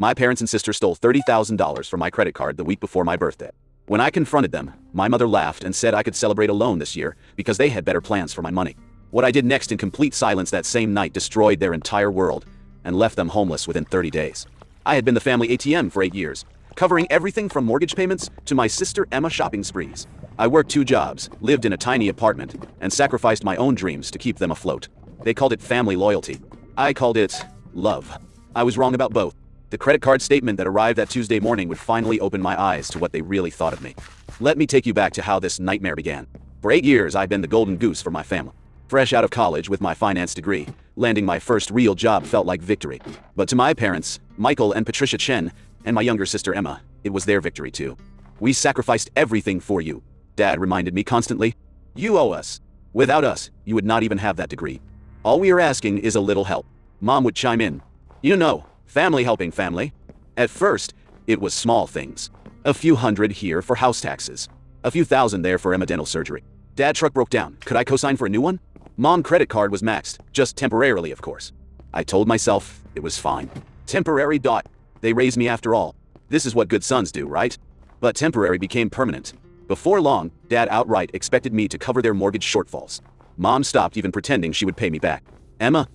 My parents and sister stole $30,000 from my credit card the week before my birthday. When I confronted them, my mother laughed and said I could celebrate alone this year because they had better plans for my money. What I did next in complete silence that same night destroyed their entire world and left them homeless within 30 days. I had been the family ATM for 8 years, covering everything from mortgage payments to my sister Emma shopping sprees. I worked 2 jobs, lived in a tiny apartment, and sacrificed my own dreams to keep them afloat. They called it family loyalty. I called it love. I was wrong about both. The credit card statement that arrived that Tuesday morning would finally open my eyes to what they really thought of me. Let me take you back to how this nightmare began. For 8 years, I'd been the golden goose for my family. Fresh out of college with my finance degree, landing my first real job felt like victory. But to my parents, Michael and Patricia Chen, and my younger sister Emma, it was their victory too. We sacrificed everything for you, Dad reminded me constantly. You owe us. Without us, you would not even have that degree. All we are asking is a little help. Mom would chime in. You know, family helping family. At first, it was small things. A few hundred here for house taxes. A few thousand there for Emma dental surgery. Dad truck broke down. Could I co-sign for a new one? Mom credit card was maxed, just temporarily of course. I told myself it was fine. Temporary. They raised me after all. This is what good sons do, right? But temporary became permanent. Before long, Dad outright expected me to cover their mortgage shortfalls. Mom stopped even pretending she would pay me back. Emma,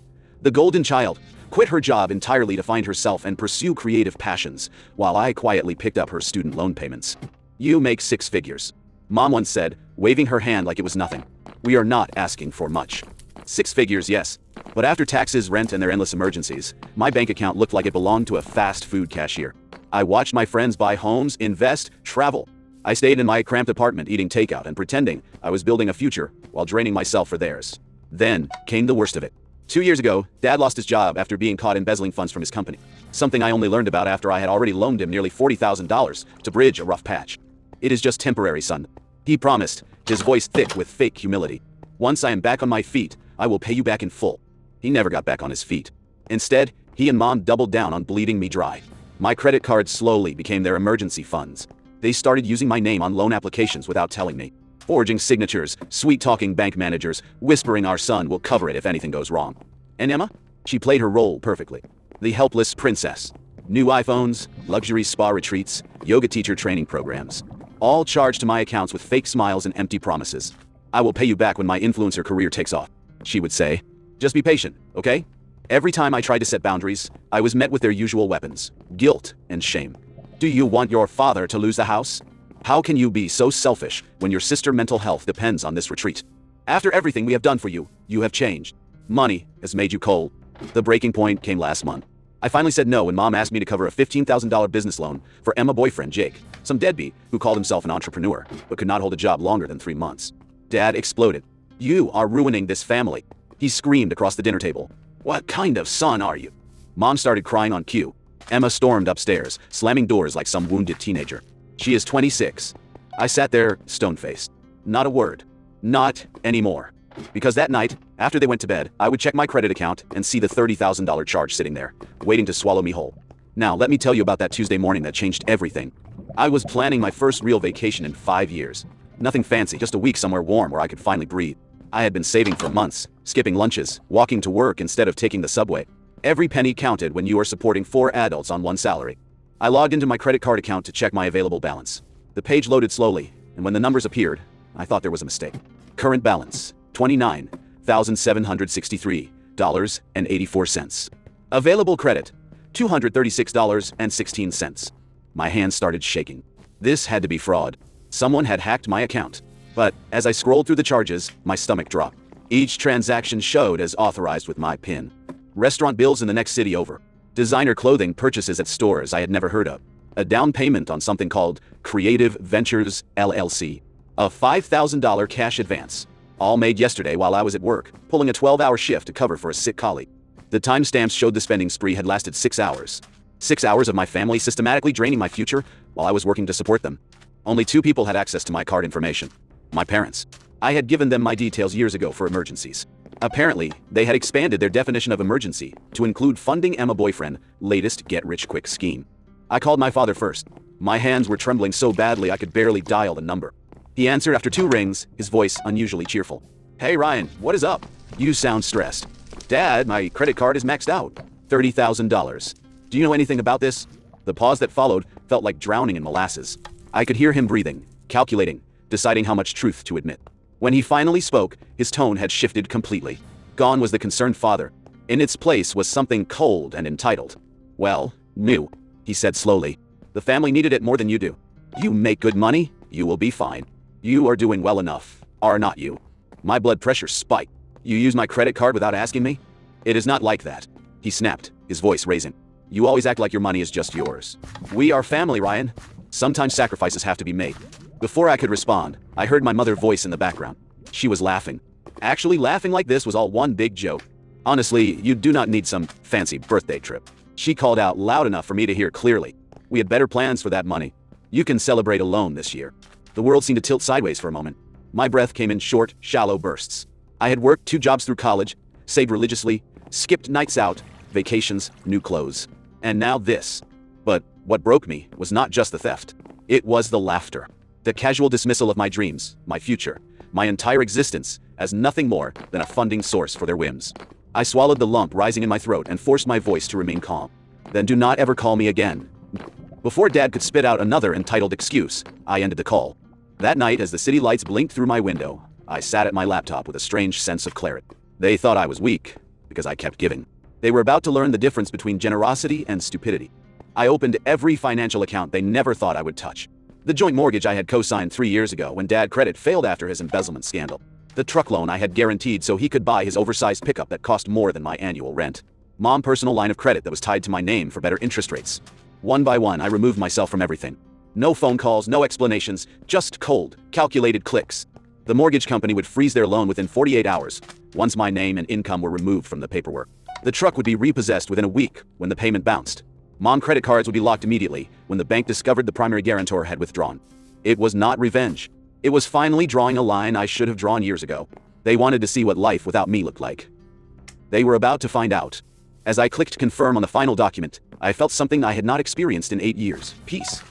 the golden child, quit her job entirely to find herself and pursue creative passions, while I quietly picked up her student loan payments. You make 6 figures. Mom once said, waving her hand like it was nothing. We are not asking for much. 6 figures, yes. But after taxes, rent, and their endless emergencies, my bank account looked like it belonged to a fast food cashier. I watched my friends buy homes, invest, travel. I stayed in my cramped apartment eating takeout and pretending I was building a future while draining myself for theirs. Then came the worst of it. 2 years ago, Dad lost his job after being caught embezzling funds from his company. Something I only learned about after I had already loaned him nearly $40,000 to bridge a rough patch. It is just temporary, son. He promised, his voice thick with fake humility. Once I am back on my feet, I will pay you back in full. He never got back on his feet. Instead, he and Mom doubled down on bleeding me dry. My credit cards slowly became their emergency funds. They started using my name on loan applications without telling me. Forging signatures, sweet-talking bank managers, whispering our son will cover it if anything goes wrong. And Emma? She played her role perfectly. The helpless princess. New iPhones, luxury spa retreats, yoga teacher training programs. All charged to my accounts with fake smiles and empty promises. I will pay you back when my influencer career takes off, she would say. Just be patient, okay? Every time I tried to set boundaries, I was met with their usual weapons, guilt and shame. Do you want your father to lose the house? How can you be so selfish when your sister's mental health depends on this retreat? After everything we have done for you, you have changed. Money has made you cold. The breaking point came last month. I finally said no when Mom asked me to cover a $15,000 business loan for Emma's boyfriend Jake, some deadbeat who called himself an entrepreneur, but could not hold a job longer than 3 months. Dad exploded. You are ruining this family. He screamed across the dinner table. What kind of son are you? Mom started crying on cue. Emma stormed upstairs, slamming doors like some wounded teenager. She is 26. I sat there, stone-faced. Not a word. Not anymore. Because that night, after they went to bed, I would check my credit account and see the $30,000 charge sitting there, waiting to swallow me whole. Now, let me tell you about that Tuesday morning that changed everything. I was planning my first real vacation in 5 years. Nothing fancy, just a week somewhere warm where I could finally breathe. I had been saving for months, skipping lunches, walking to work instead of taking the subway. Every penny counted when you are supporting 4 adults on one salary. I logged into my credit card account to check my available balance. The page loaded slowly, and when the numbers appeared, I thought there was a mistake. Current balance, $29,763.84. Available credit, $236.16. My hands started shaking. This had to be fraud. Someone had hacked my account. But as I scrolled through the charges, my stomach dropped. Each transaction showed as authorized with my PIN. Restaurant bills in the next city over. Designer clothing purchases at stores I had never heard of. A down payment on something called Creative Ventures LLC. A $5,000 cash advance. All made yesterday while I was at work, pulling a 12-hour shift to cover for a sick colleague. The timestamps showed the spending spree had lasted 6 hours. 6 hours of my family systematically draining my future while I was working to support them. Only 2 people had access to my card information. My parents. I had given them my details years ago for emergencies. Apparently, they had expanded their definition of emergency to include funding Emma's boyfriend's latest get-rich-quick scheme. I called my father first. My hands were trembling so badly I could barely dial the number. He answered after 2 rings, his voice unusually cheerful. Hey Ryan, what is up? You sound stressed. Dad, my credit card is maxed out. $30,000. Do you know anything about this? The pause that followed felt like drowning in molasses. I could hear him breathing, calculating, deciding how much truth to admit. When he finally spoke, his tone had shifted completely. Gone was the concerned father. In its place was something cold and entitled. Well, new, he said slowly. The family needed it more than you do. You make good money, you will be fine. You are doing well enough, are not you? My blood pressure spiked. You use my credit card without asking me? It is not like that, he snapped, his voice raising. You always act like your money is just yours. We are family, Ryan. Sometimes sacrifices have to be made. Before I could respond, I heard my mother's voice in the background. She was laughing. Actually, laughing like this was all one big joke. Honestly, you do not need some fancy birthday trip. She called out loud enough for me to hear clearly. We had better plans for that money. You can celebrate alone this year. The world seemed to tilt sideways for a moment. My breath came in short, shallow bursts. I had worked 2 jobs through college, saved religiously, skipped nights out, vacations, new clothes. And now this. But what broke me was not just the theft. It was the laughter. The casual dismissal of my dreams, my future, my entire existence as nothing more than a funding source for their whims. I swallowed the lump rising in my throat and forced my voice to remain calm. Then do not ever call me again. Before Dad could spit out another entitled excuse, I ended the call. That night, as the city lights blinked through my window, I sat at my laptop with a strange sense of clarity. They thought I was weak, because I kept giving. They were about to learn the difference between generosity and stupidity. I opened every financial account they never thought I would touch. The joint mortgage I had co-signed 3 years ago when Dad credit failed after his embezzlement scandal. The truck loan I had guaranteed so he could buy his oversized pickup that cost more than my annual rent. Mom personal line of credit that was tied to my name for better interest rates. One by one, I removed myself from everything. No phone calls, no explanations, just cold, calculated clicks. The mortgage company would freeze their loan within 48 hours, once my name and income were removed from the paperwork. The truck would be repossessed within a week when the payment bounced. Mom credit cards would be locked immediately when the bank discovered the primary guarantor had withdrawn. It was not revenge. It was finally drawing a line I should have drawn years ago. They wanted to see what life without me looked like. They were about to find out. As I clicked confirm on the final document, I felt something I had not experienced in 8 years. Peace.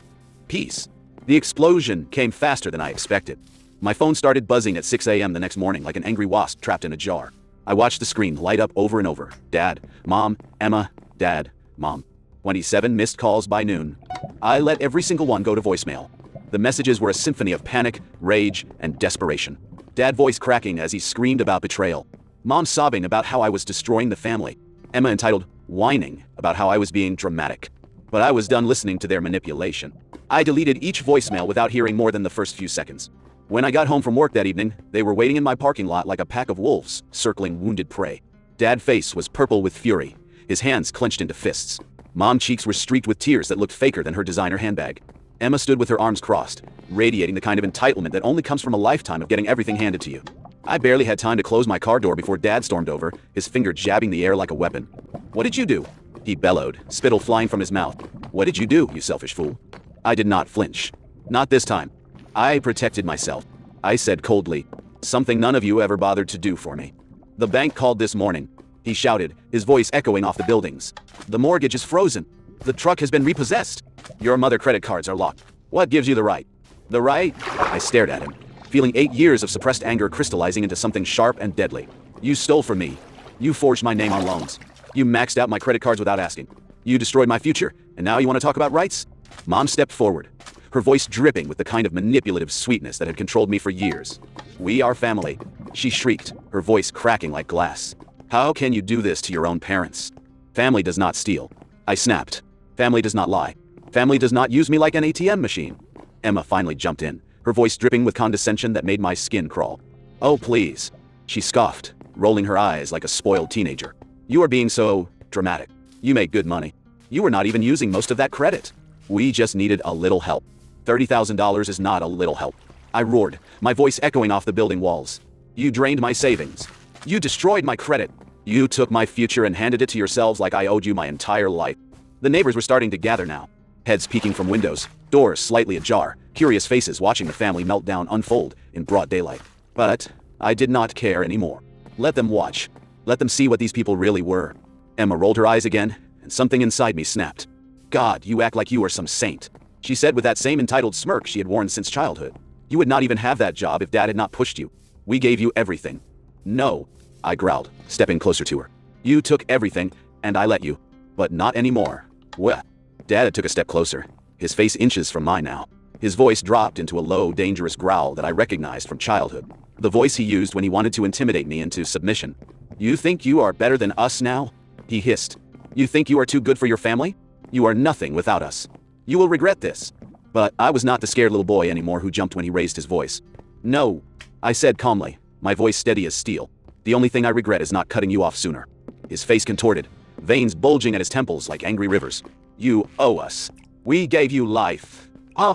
Peace. The explosion came faster than I expected. My phone started buzzing at 6 a.m. the next morning like an angry wasp trapped in a jar. I watched the screen light up over and over. Dad, Mom, Emma, Dad, Mom. 27 missed calls by noon. I let every single one go to voicemail. The messages were a symphony of panic, rage, and desperation. Dad voice cracking as he screamed about betrayal. Mom sobbing about how I was destroying the family. Emma entitled, whining about how I was being dramatic. But I was done listening to their manipulation. I deleted each voicemail without hearing more than the first few seconds. When I got home from work that evening, they were waiting in my parking lot like a pack of wolves, circling wounded prey. Dad's face was purple with fury, his hands clenched into fists. Mom's cheeks were streaked with tears that looked faker than her designer handbag. Emma stood with her arms crossed, radiating the kind of entitlement that only comes from a lifetime of getting everything handed to you. I barely had time to close my car door before Dad stormed over, his finger jabbing the air like a weapon. "What did you do?" he bellowed, spittle flying from his mouth. "What did you do, you selfish fool?" I did not flinch. Not this time. I protected myself. I said coldly, "Something none of you ever bothered to do for me." "The bank called this morning," he shouted, his voice echoing off the buildings. "The mortgage is frozen. The truck has been repossessed. Your mother credit cards are locked. What gives you the right?" "The right?" I stared at him, feeling 8 years of suppressed anger crystallizing into something sharp and deadly. "You stole from me. You forged my name on loans. You maxed out my credit cards without asking. You destroyed my future, and now you want to talk about rights?" Mom stepped forward, her voice dripping with the kind of manipulative sweetness that had controlled me for years. "We are family," she shrieked, her voice cracking like glass. "How can you do this to your own parents? Family does not steal." I snapped. "Family does not lie. Family does not use me like an ATM machine." Emma finally jumped in, her voice dripping with condescension that made my skin crawl. "Oh, please," she scoffed, rolling her eyes like a spoiled teenager. "You are being so dramatic. You make good money. You were not even using most of that credit. We just needed a little help. $30,000 is not a little help." I roared, my voice echoing off the building walls. "You drained my savings. You destroyed my credit. You took my future and handed it to yourselves like I owed you my entire life." The neighbors were starting to gather now, heads peeking from windows, doors slightly ajar, curious faces watching the family meltdown unfold in broad daylight. But I did not care anymore. Let them watch. Let them see what these people really were. Emma rolled her eyes again, and something inside me snapped. "God, you act like you are some saint," she said with that same entitled smirk she had worn since childhood. "You would not even have that job if Dad had not pushed you. We gave you everything." "No," I growled, stepping closer to her. "You took everything, and I let you. But not anymore. What? Dad took a step closer, his face inches from mine now. His voice dropped into a low, dangerous growl that I recognized from childhood. The voice he used when he wanted to intimidate me into submission. You think you are better than us now? He hissed. You think you are too good for your family? You are nothing without us. You will regret this. But I was not the scared little boy anymore who jumped when he raised his voice. No, I said calmly, my voice steady as steel. The only thing I regret is not cutting you off sooner. His face contorted, veins bulging at his temples like angry rivers. You owe us. We gave you life. Huh?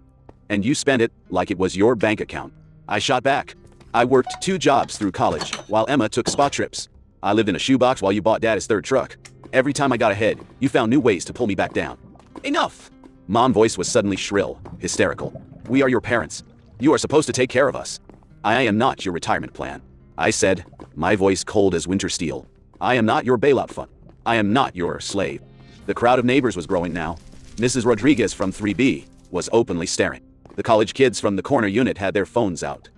And you spent it like it was your bank account. I shot back. I worked 2 jobs through college, while Emma took spa trips. I lived in a shoebox while you bought Dad his 3rd truck. Every time I got ahead, you found new ways to pull me back down. Enough! Mom's voice was suddenly shrill, hysterical. We are your parents. You are supposed to take care of us. I am not your retirement plan. I said, my voice cold as winter steel. I am not your bailout fund. I am not your slave. The crowd of neighbors was growing now. Mrs. Rodriguez from 3B was openly staring. The college kids from the corner unit had their phones out.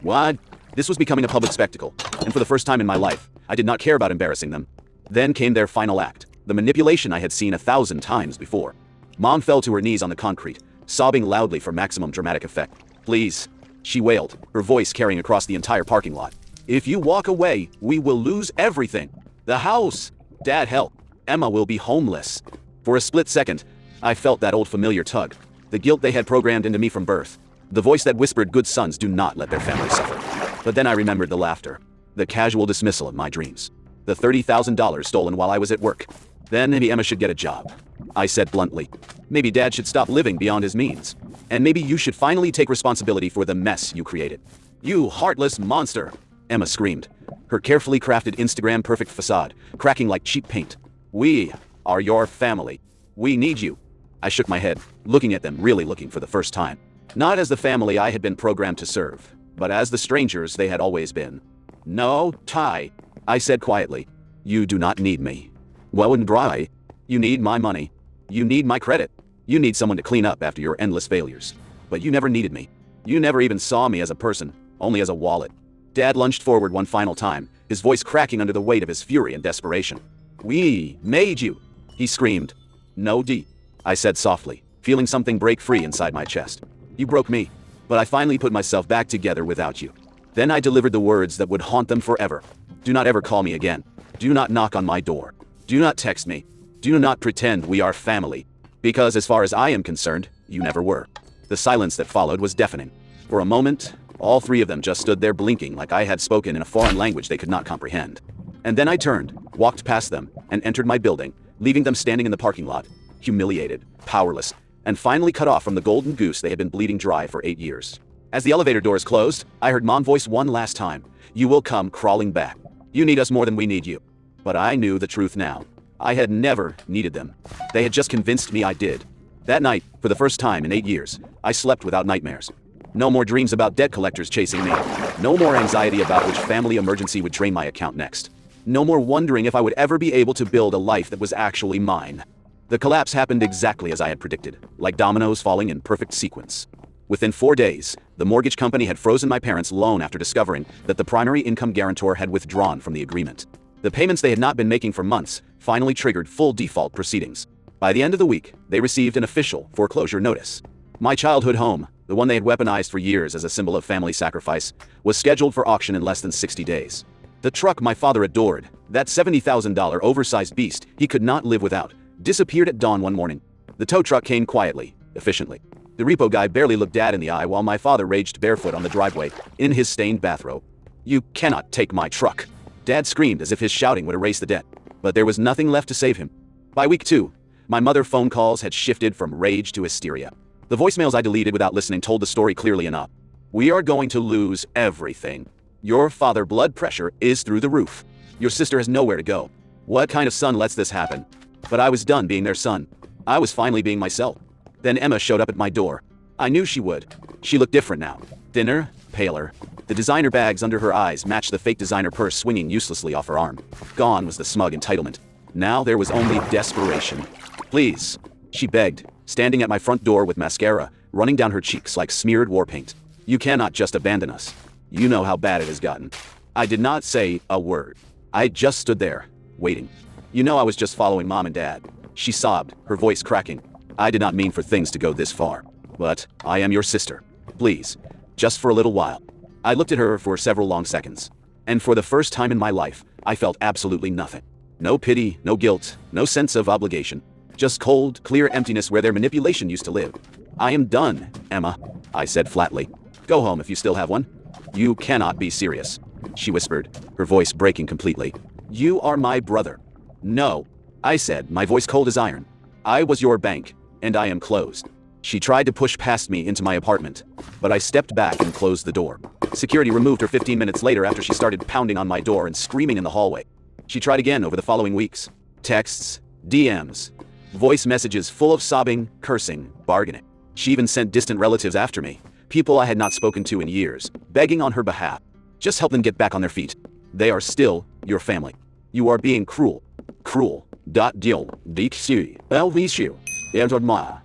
What? This was becoming a public spectacle, and for the first time in my life, I did not care about embarrassing them. Then came their final act, the manipulation I had seen 1,000 times before. Mom fell to her knees on the concrete, sobbing loudly for maximum dramatic effect. Please, she wailed, her voice carrying across the entire parking lot. If you walk away, we will lose everything. The house. Dad, help. Emma will be homeless. For a split second, I felt that old familiar tug, the guilt they had programmed into me from birth, the voice that whispered good sons do not let their family suffer. But then I remembered the laughter, the casual dismissal of my dreams, the $30,000 stolen while I was at work. Then maybe Emma should get a job. I said bluntly. Maybe Dad should stop living beyond his means. And maybe you should finally take responsibility for the mess you created. You heartless monster, Emma screamed, her carefully crafted Instagram perfect facade cracking like cheap paint. We are your family. We need you. I shook my head, looking at them, really looking for the first time. Not as the family I had been programmed to serve, but as the strangers they had always been. No, Ty, I said quietly. You do not need me. Well and dry. You need my money. You need my credit. You need someone to clean up after your endless failures. But you never needed me. You never even saw me as a person, only as a wallet. Dad lunged forward one final time, his voice cracking under the weight of his fury and desperation. We made you, he screamed. No, D, I said softly, feeling something break free inside my chest. You broke me, but I finally put myself back together without you. Then I delivered the words that would haunt them forever. Do not ever call me again. Do not knock on my door. Do not text me. Do not pretend we are family. Because as far as I am concerned, you never were. The silence that followed was deafening. For a moment, all 3 of them just stood there blinking like I had spoken in a foreign language they could not comprehend. And then I turned, walked past them, and entered my building, leaving them standing in the parking lot, humiliated, powerless, and finally cut off from the golden goose they had been bleeding dry for 8 years. As the elevator doors closed, I heard Mom's voice one last time. You will come crawling back. You need us more than we need you. But I knew the truth now. I had never needed them. They had just convinced me I did. That night, for the first time in 8 years, I slept without nightmares. No more dreams about debt collectors chasing me. No more anxiety about which family emergency would drain my account next. No more wondering if I would ever be able to build a life that was actually mine. The collapse happened exactly as I had predicted, like dominoes falling in perfect sequence. Within 4 days, the mortgage company had frozen my parents' loan after discovering that the primary income guarantor had withdrawn from the agreement. The payments they had not been making for months finally triggered full default proceedings. By the end of the week, they received an official foreclosure notice. My childhood home, the one they had weaponized for years as a symbol of family sacrifice, was scheduled for auction in less than 60 days. The truck my father adored, that $70,000 oversized beast he could not live without, disappeared at dawn one morning. The tow truck came quietly, efficiently. The repo guy barely looked Dad in the eye while my father raged barefoot on the driveway, in his stained bathrobe. You cannot take my truck. Dad screamed as if his shouting would erase the debt. But there was nothing left to save him. By week 2, my mother's phone calls had shifted from rage to hysteria. The voicemails I deleted without listening told the story clearly enough. We are going to lose everything. Your father's blood pressure is through the roof. Your sister has nowhere to go. What kind of son lets this happen? But I was done being their son. I was finally being myself. Then Emma showed up at my door. I knew she would. She looked different now. Thinner, paler. The designer bags under her eyes matched the fake designer purse swinging uselessly off her arm. Gone was the smug entitlement. Now there was only desperation. Please, she begged, standing at my front door with mascara running down her cheeks like smeared war paint. You cannot just abandon us. You know how bad it has gotten. I did not say a word. I just stood there, waiting. You know I was just following Mom and Dad. She sobbed, her voice cracking. I did not mean for things to go this far. But I am your sister. Please, just for a little while. I looked at her for several long seconds. And for the first time in my life, I felt absolutely nothing. No pity, no guilt, no sense of obligation. Just cold, clear emptiness where their manipulation used to live. I am done, Emma, I said flatly. Go home if you still have one. You cannot be serious, she whispered, her voice breaking completely. You are my brother. No, I said, my voice cold as iron. I was your bank, and I am closed. She tried to push past me into my apartment, but I stepped back and closed the door. Security removed her 15 minutes later after she started pounding on my door and screaming in the hallway. She tried again over the following weeks. Texts, DMs, voice messages full of sobbing, cursing, bargaining. She even sent distant relatives after me, people I had not spoken to in years, begging on her behalf. Just help them get back on their feet. They are still your family. You are being cruel. Cruel. Deal. Dixu. Elvishu. Edorma.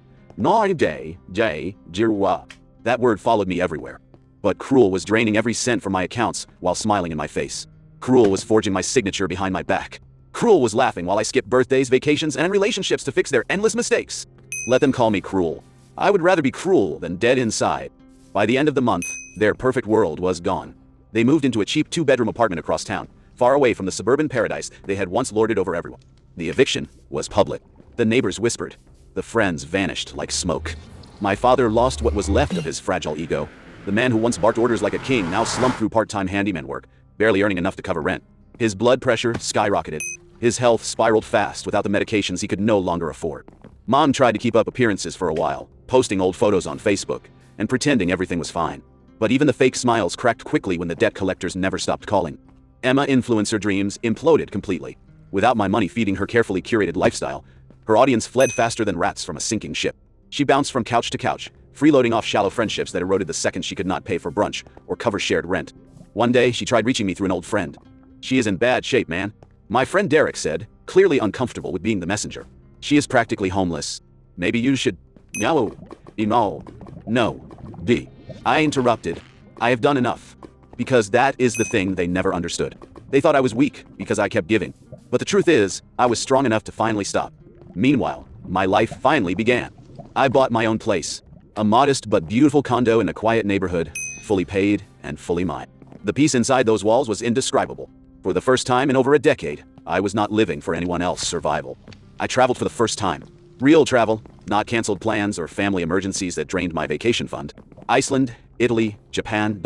That word followed me everywhere. But Cruel was draining every cent from my accounts while smiling in my face. Cruel was forging my signature behind my back. Cruel was laughing while I skipped birthdays, vacations, and relationships to fix their endless mistakes. Let them call me cruel. I would rather be cruel than dead inside. By the end of the month, their perfect world was gone. They moved into a cheap 2-bedroom apartment across town, far away from the suburban paradise they had once lorded over everyone. The eviction was public. The neighbors whispered. The friends vanished like smoke. My father lost what was left of his fragile ego. The man who once barked orders like a king now slumped through part-time handyman work, barely earning enough to cover rent. His blood pressure skyrocketed. His health spiraled fast without the medications he could no longer afford. Mom tried to keep up appearances for a while, posting old photos on Facebook and pretending everything was fine. But even the fake smiles cracked quickly when the debt collectors never stopped calling. Emma influencer dreams imploded completely. Without my money feeding her carefully curated lifestyle, her audience fled faster than rats from a sinking ship. She bounced from couch to couch, freeloading off shallow friendships that eroded the second she could not pay for brunch or cover shared rent. One day, she tried reaching me through an old friend. She is in bad shape, man. My friend Derek said, clearly uncomfortable with being the messenger. She is practically homeless. Maybe you should... No. D. I interrupted. I have done enough. Because that is the thing they never understood. They thought I was weak because I kept giving. But the truth is, I was strong enough to finally stop. Meanwhile, my life finally began. I bought my own place. A modest but beautiful condo in a quiet neighborhood, fully paid and fully mine. The peace inside those walls was indescribable. For the first time in over a decade, I was not living for anyone else's survival. I traveled for the first time. Real travel, not canceled plans or family emergencies that drained my vacation fund. Iceland, Italy, Japan, ...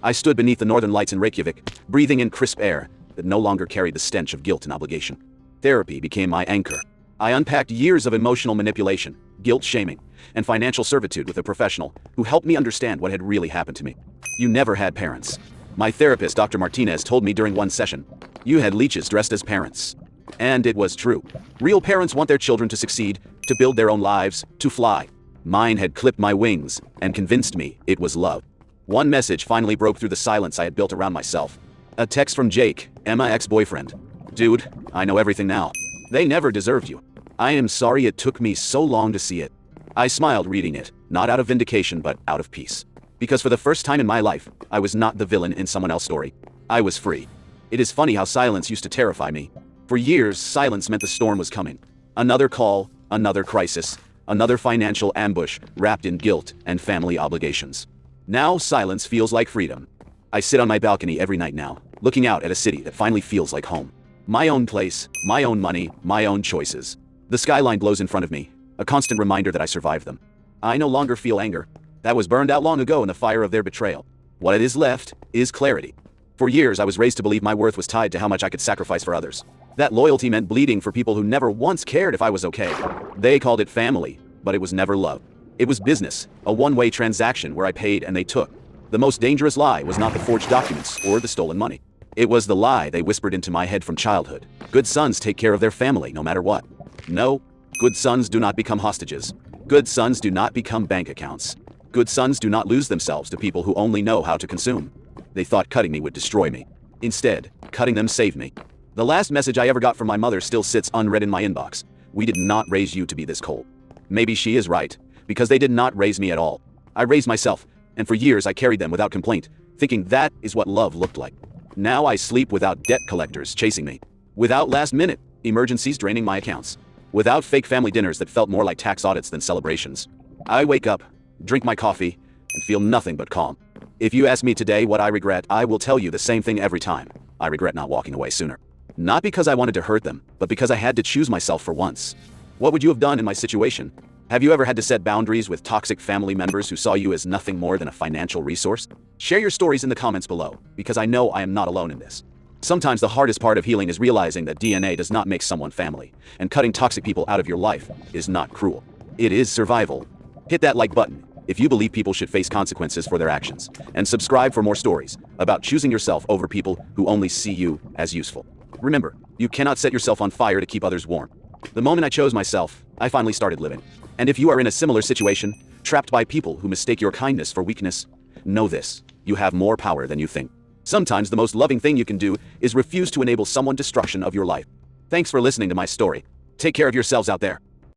I stood beneath the northern lights in Reykjavik, breathing in crisp air that no longer carried the stench of guilt and obligation. Therapy became my anchor. I unpacked years of emotional manipulation, guilt shaming, and financial servitude with a professional who helped me understand what had really happened to me. You never had parents. My therapist, Dr. Martinez, told me during one session, you had leeches dressed as parents. And it was true. Real parents want their children to succeed, to build their own lives, to fly. Mine had clipped my wings and convinced me it was love. One message finally broke through the silence I had built around myself. A text from Jake, Emma's ex-boyfriend. Dude, I know everything now. They never deserved you. I am sorry it took me so long to see it. I smiled reading it, not out of vindication but out of peace. Because for the first time in my life, I was not the villain in someone else's story. I was free. It is funny how silence used to terrify me. For years, silence meant the storm was coming. Another call, another crisis, another financial ambush wrapped in guilt and family obligations. Now silence feels like freedom. I sit on my balcony every night now, looking out at a city that finally feels like home. My own place, my own money, my own choices. The skyline glows in front of me, a constant reminder that I survived them. I no longer feel anger. That was burned out long ago in the fire of their betrayal. What is left is clarity. For years, I was raised to believe my worth was tied to how much I could sacrifice for others. That loyalty meant bleeding for people who never once cared if I was okay. They called it family, but it was never love. It was business, a one-way transaction where I paid and they took. The most dangerous lie was not the forged documents or the stolen money. It was the lie they whispered into my head from childhood. Good sons take care of their family no matter what. No, good sons do not become hostages. Good sons do not become bank accounts. Good sons do not lose themselves to people who only know how to consume. They thought cutting me would destroy me. Instead, cutting them saved me. The last message I ever got from my mother still sits unread in my inbox. We did not raise you to be this cold. Maybe she is right, because they did not raise me at all. I raised myself, and for years I carried them without complaint, thinking that is what love looked like. Now I sleep without debt collectors chasing me, without last-minute emergencies draining my accounts. without fake family dinners that felt more like tax audits than celebrations. I wake up, drink my coffee, and feel nothing but calm. If you ask me today what I regret, I will tell you the same thing every time. I regret not walking away sooner. Not because I wanted to hurt them, but because I had to choose myself for once. What would you have done in my situation? Have you ever had to set boundaries with toxic family members who saw you as nothing more than a financial resource? Share your stories in the comments below, because I know I am not alone in this. Sometimes the hardest part of healing is realizing that DNA does not make someone family, and cutting toxic people out of your life is not cruel. It is survival. Hit that like button if you believe people should face consequences for their actions, and subscribe for more stories about choosing yourself over people who only see you as useful. Remember, you cannot set yourself on fire to keep others warm. The moment I chose myself, I finally started living. And if you are in a similar situation, trapped by people who mistake your kindness for weakness, know this: you have more power than you think. Sometimes the most loving thing you can do is refuse to enable someone's destruction of your life. Thanks for listening to my story. Take care of yourselves out there.